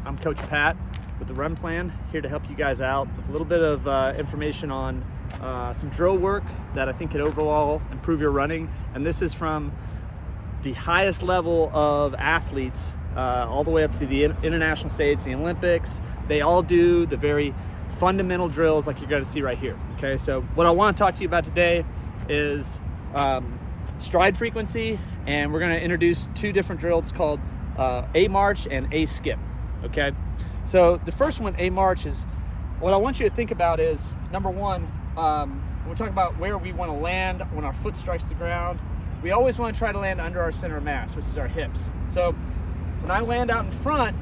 I'm Coach Pat with the Run Plan, here to help you guys out with a little bit of information on some drill work that I think could overall improve your running. And this is from the highest level of athletes, all the way up to the international stage, the Olympics. They all do the very fundamental drills like you're going to see right here. Okay, so what I want to talk to you about today is stride frequency, and we're going to introduce two different drills called A march and A skip. Okay, so the first one, A march, is what I want you to think about is, number one, when we talk about where we want to land when our foot strikes the ground, we always want to try to land under our center of mass, which is our hips. So when I land out in front,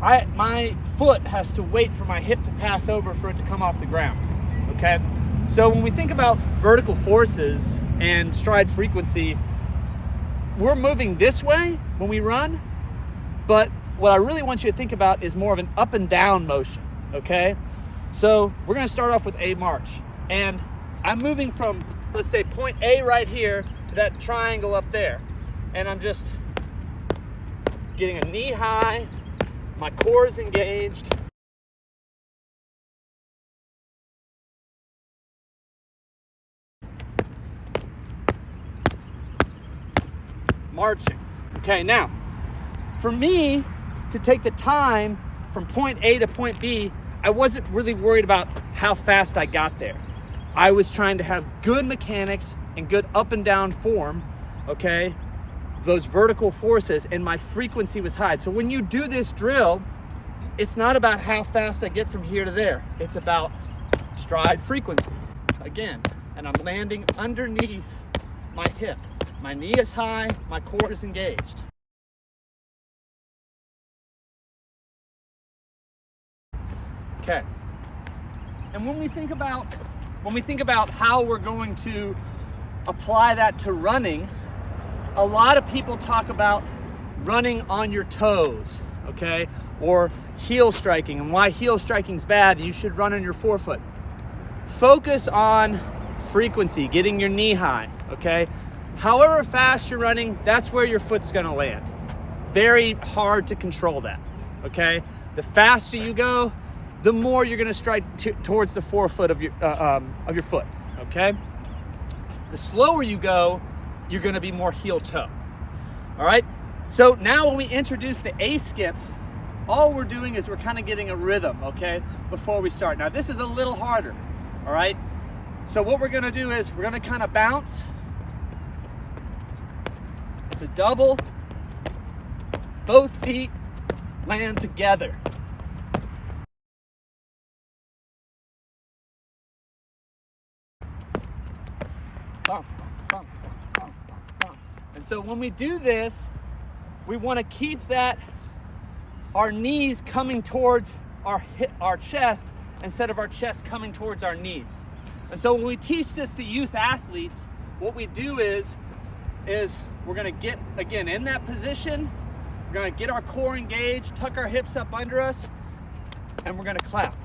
my foot has to wait for my hip to pass over for it to come off the ground. Okay, so when we think about vertical forces and stride frequency, we're moving this way when we run, but what I really want you to think about is more of an up and down motion. Okay, so we're going to start off with A march, and I'm moving from, let's say, point A right here to that triangle up there, and I'm just getting a knee high, my core is engaged. Marching. Okay, now, for me to take the time from point A to point B, I wasn't really worried about how fast I got there. I was trying to have good mechanics and good up and down form, okay? Those vertical forces, and my frequency was high. So when you do this drill, it's not about how fast I get from here to there. It's about stride frequency. Again, and I'm landing underneath my hip. My knee is high, my core is engaged. Okay. And when we think about how we're going to apply that to running, a lot of people talk about running on your toes, okay? Or heel striking, and why heel striking is bad. You should run on your forefoot. Focus on frequency, getting your knee high, okay? However fast you're running, that's where your foot's gonna land. Very hard to control that, okay? The faster you go, the more you're gonna stride towards the forefoot of your foot, okay? The slower you go, you're gonna be more heel toe. All right, so now when we introduce the A skip, all we're doing is we're kind of getting a rhythm, okay, before we start. Now this is a little harder, all right? So what we're gonna do is we're gonna kind of bounce. It's a double, both feet land together. Bump, bump, bump, bump, bump, bump. And so when we do this, we want to keep our knees coming towards our chest instead of our chest coming towards our knees. And so when we teach this to youth athletes, what we do is we're going to get, again, in that position. We're going to get our core engaged, tuck our hips up under us, and we're going to clap.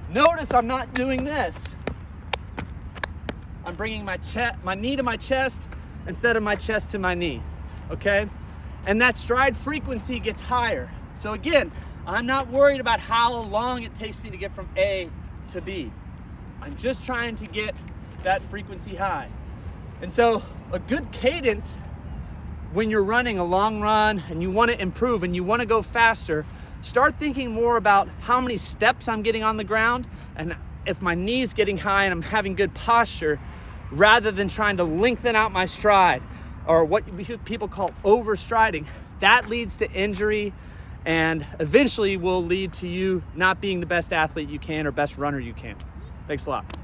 Notice I'm not doing this. I'm bringing my knee to my chest instead of my chest to my knee, okay? And that stride frequency gets higher. So again, I'm not worried about how long it takes me to get from A to B. I'm just trying to get that frequency high. And so a good cadence when you're running a long run and you want to improve and you want to go faster, start thinking more about how many steps I'm getting on the ground, and if my knee's getting high and I'm having good posture, rather than trying to lengthen out my stride, or what people call overstriding. That leads to injury and eventually will lead to you not being the best athlete you can or best runner you can. Thanks a lot.